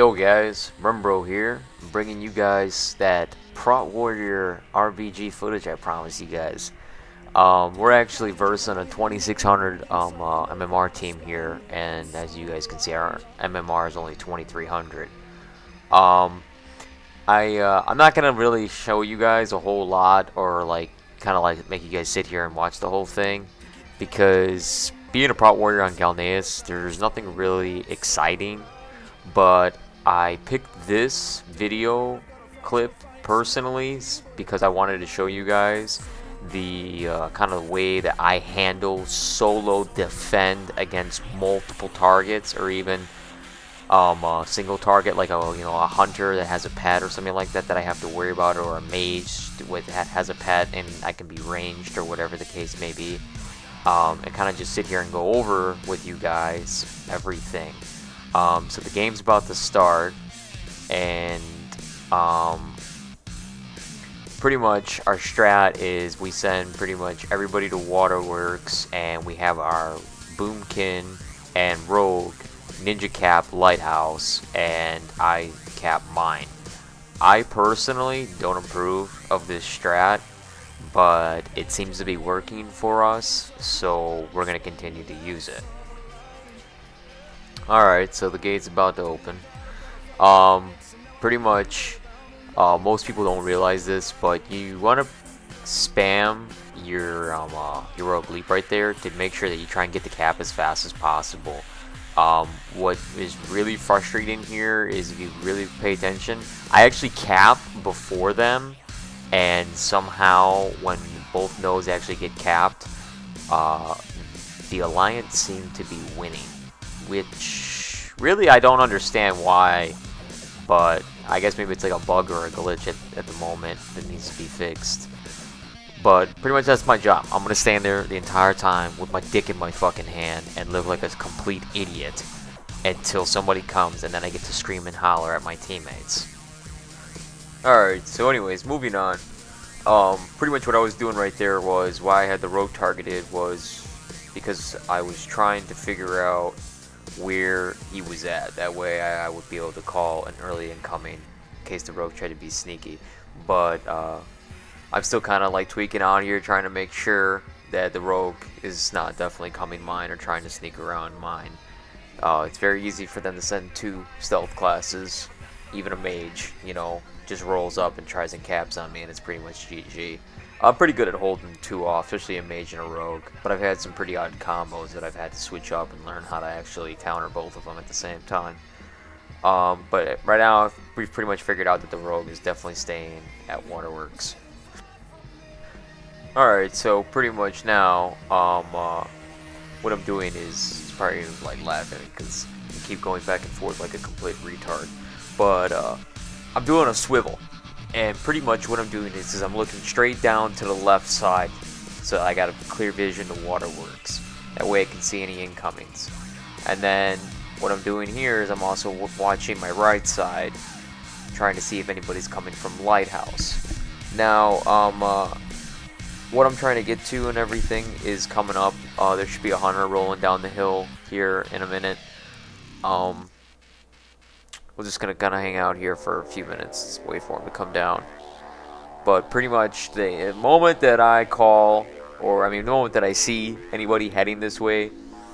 Yo guys, Rumbro here, bringing you guys that Prot Warrior RBG footage I promised you guys. We're actually versing a 2600 MMR team here, and as you guys can see, our MMR is only 2300. I'm not gonna really show you guys a whole lot, or kind of make you guys sit here and watch the whole thing, because being a Prot Warrior on Galneus, there's nothing really exciting. But I picked this video clip personally because I wanted to show you guys the kind of way that I handle solo defend against multiple targets, or even a single target, like a hunter that has a pet or something like that I have to worry about, or a mage that has a pet and I can be ranged, or whatever the case may be, and kind of just sit here and go over with you guys everything. So the game's about to start, and pretty much our strat is we send pretty much everybody to Waterworks, and we have our Boomkin and Rogue Ninja Cap Lighthouse, and I cap mine. I personally don't approve of this strat, but it seems to be working for us, so we're going to continue to use it. Alright, so the gate's about to open. Pretty much, most people don't realize this, but you want to spam your rogue leap right there to make sure that you try and get the cap as fast as possible. What is really frustrating here is, if you really pay attention, I actually cap before them, and somehow when both nodes actually get capped, the Alliance seem to be winning. Which, really, I don't understand why, but I guess maybe it's like a bug or a glitch at the moment that needs to be fixed. But pretty much that's my job. I'm gonna stand there the entire time with my dick in my fucking hand and live like a complete idiot until somebody comes, and then I get to scream and holler at my teammates. Alright, so anyways, moving on. Pretty much what I was doing right there was, why I had the rogue targeted was because I was trying to figure out where he was at. That way I would be able to call an early incoming in case the rogue tried to be sneaky. But I'm still kind of like tweaking out here, trying to make sure that the rogue is not definitely coming mine or trying to sneak around mine. It's very easy for them to send two stealth classes. Even a mage, just rolls up and tries and caps on me, and it's pretty much GG. I'm pretty good at holding two off, especially a mage and a rogue, but I've had some pretty odd combos that I've had to switch up and learn how to actually counter both of them at the same time. But right now, we've pretty much figured out that the rogue is definitely staying at Waterworks. Alright, so pretty much now, what I'm doing is probably like laughing because I keep going back and forth like a complete retard. But I'm doing a swivel. And pretty much what I'm doing is I'm looking straight down to the left side, so I got a clear vision to Waterworks. That way I can see any incomings. And then what I'm doing here is I'm also watching my right side, trying to see if anybody's coming from Lighthouse. Now, what I'm trying to get to and everything is coming up. There should be a hunter rolling down the hill here in a minute. We're just gonna kind of hang out here for a few minutes, wait for him to come down. But pretty much the moment that I call, or the moment that I see anybody heading this way,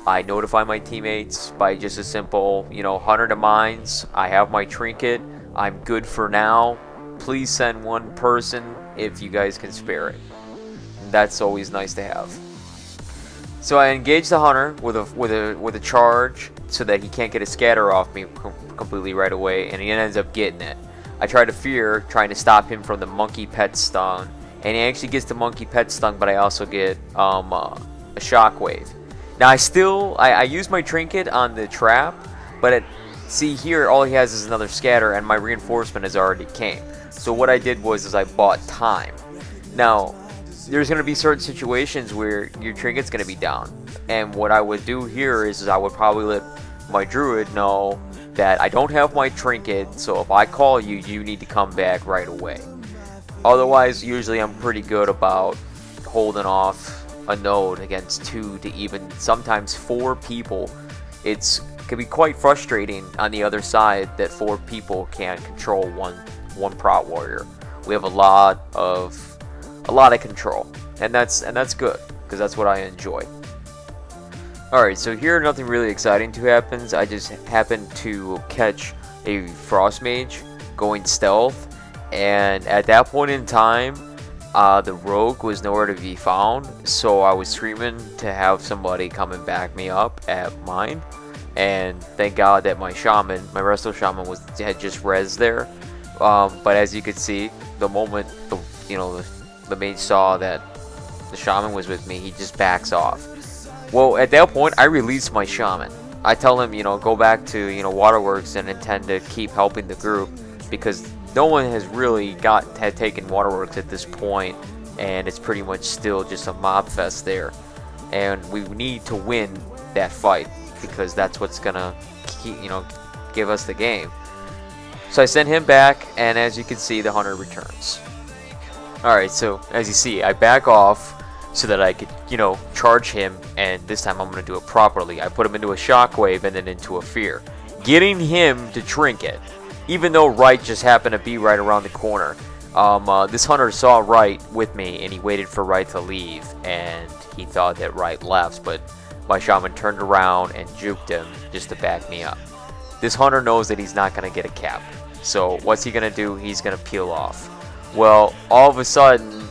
I notify my teammates by just a simple, hunter to mines. I have my trinket. I'm good for now. Please send one person if you guys can spare it. That's always nice to have. So I engage the hunter with a charge so that he can't get a scatter off me completely right away, and he ends up getting it. I try to fear, trying to stop him from the monkey pet stun, and he actually gets the monkey pet stun, but I also get a shockwave. Now I use my trinket on the trap, but see here, all he has is another scatter, and my reinforcement has already came. So what I did was I bought time. Now, there's going to be certain situations where your trinket's going to be down, and what I would do here is I would probably let my druid know that I don't have my trinket, so if I call you, you need to come back right away. Otherwise, usually I'm pretty good about holding off a node against 2 to even sometimes 4 people. It's can be quite frustrating on the other side that 4 people can't control one prot warrior. We have a lot of control, and that's good because that's what I enjoy. Alright, so here nothing really exciting happens. I just happened to catch a Frost Mage going stealth, and at that point in time, the rogue was nowhere to be found, so I was screaming to have somebody come and back me up at mine, and thank God that my shaman, my resto shaman, had just res there. But as you could see, the moment the mage saw that the shaman was with me, he just backs off. Well, at that point, I release my shaman. I tell him, go back to, Waterworks and intend to keep helping the group, because no one has really had taken Waterworks at this point, and it's pretty much still just a mob fest there. And we need to win that fight, because that's what's gonna keep, give us the game. So I send him back, and as you can see, the hunter returns. Alright, so as you see, I back off so that I could, charge him, and this time I'm going to do it properly. I put him into a shockwave and then into a fear, getting him to trinket, even though Wright just happened to be right around the corner. This hunter saw Wright with me, and he waited for Wright to leave, and he thought that Wright left, but my shaman turned around and juked him just to back me up. This hunter knows that he's not going to get a cap, so what's he going to do? He's going to peel off. Well, all of a sudden,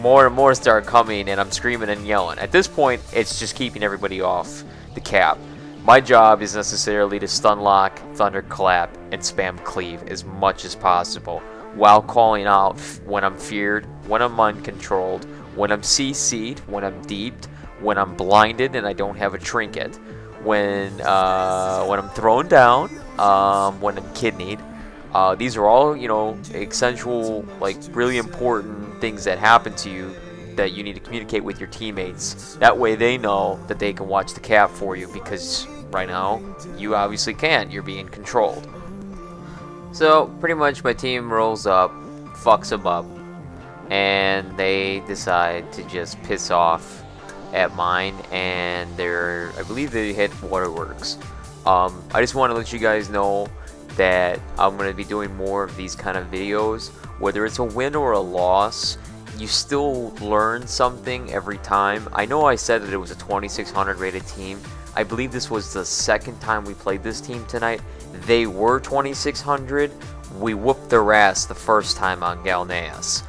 more and more start coming, and I'm screaming and yelling. At this point, it's just keeping everybody off the cap. My job is necessarily to stun lock, thunderclap, and spam cleave as much as possible, while calling out when I'm feared, when I'm uncontrolled, when I'm CC'd, when I'm deeped, when I'm blinded and I don't have a trinket, when I'm thrown down, when I'm kidneyed. These are all, essential, really important things that happen to you that you need to communicate with your teammates. That way they know that they can watch the cap for you, because right now, you obviously can't. You're being controlled. So, pretty much my team rolls up, fucks them up, and they decide to just piss off at mine, and I believe they hit Waterworks. I just want to let you guys know that I'm going to be doing more of these kind of videos. Whether it's a win or a loss, you still learn something every time. I know I said that it was a 2600 rated team. I believe this was the second time we played this team tonight. They were 2600. We whooped their ass the first time on Galneas.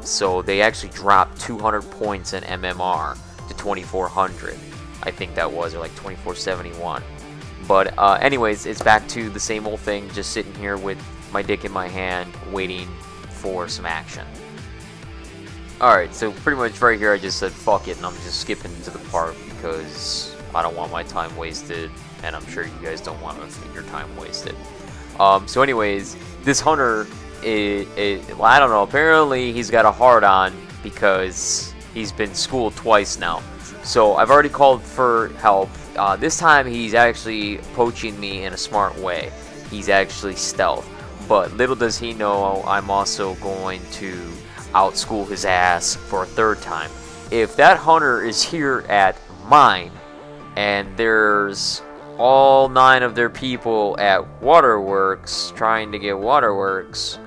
So they actually dropped 200 points in MMR to 2400. I think that was, or like 2471. But anyways, it's back to the same old thing, just sitting here with my dick in my hand, waiting for some action. Alright, so pretty much right here I just said fuck it, and I'm just skipping to the part because I don't want my time wasted, and I'm sure you guys don't want your time wasted. So anyways, this hunter, well, I don't know, apparently he's got a hard-on because he's been schooled twice now. So I've already called for help. This time he's actually poaching me in a smart way. He's actually stealth. But little does he know I'm also going to outschool his ass for a third time. If that hunter is here at mine and there's all 9 of their people at Waterworks trying to get Waterworks,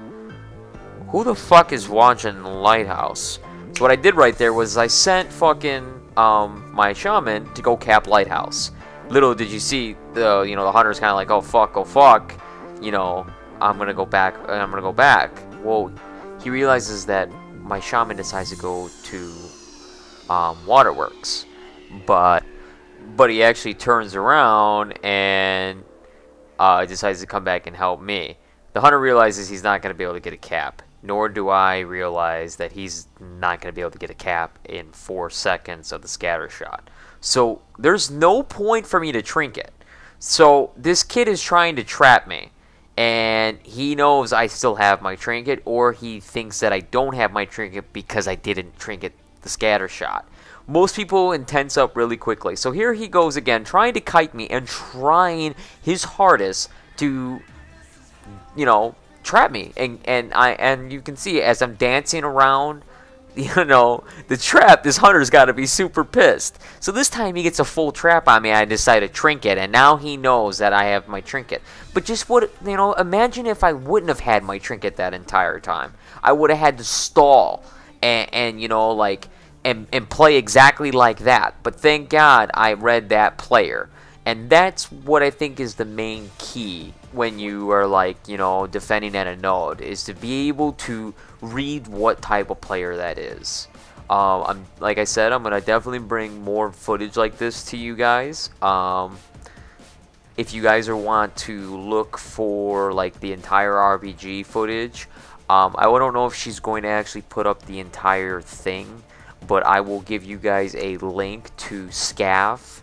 who the fuck is watching Lighthouse? So what I did right there was I sent fucking my shaman to go cap Lighthouse. Little did you see, the hunter's kind of like, oh fuck, I'm gonna go back. Well, he realizes that my shaman decides to go to Waterworks, but he actually turns around and decides to come back and help me. The hunter realizes he's not gonna be able to get a cap. Nor do I realize that he's not going to be able to get a cap in 4 seconds of the scatter shot. So there's no point for me to trinket. So this kid is trying to trap me. And he knows I still have my trinket, or he thinks that I don't have my trinket because I didn't trinket the scatter shot. Most people intense up really quickly. So here he goes again, trying to kite me and trying his hardest to, trap me, and you can see as I'm dancing around you know, the trap, this hunter's got to be super pissed. So this time he gets a full trap on me. I decide to trinket, and now he knows that I have my trinket. But just what, you know, imagine if I wouldn't have had my trinket that entire time. I would have had to stall and you know, like, and play exactly like that. But thank God I read that player. And that's what I think is the main key when you are, like, you know, defending at a node, is to be able to read what type of player that is. Like I said, I'm gonna definitely bring more footage like this to you guys. If you guys want to look for like the entire RBG footage, I don't know if she's going to actually put up the entire thing, but I will give you guys a link to Scaff.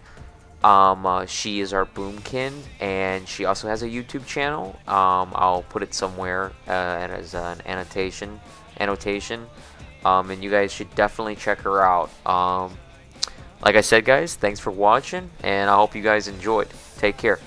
She is our boomkin, and she also has a YouTube channel. I'll put it somewhere as an annotation, and you guys should definitely check her out. Like I said, guys, thanks for watching, and I hope you guys enjoyed. Take care.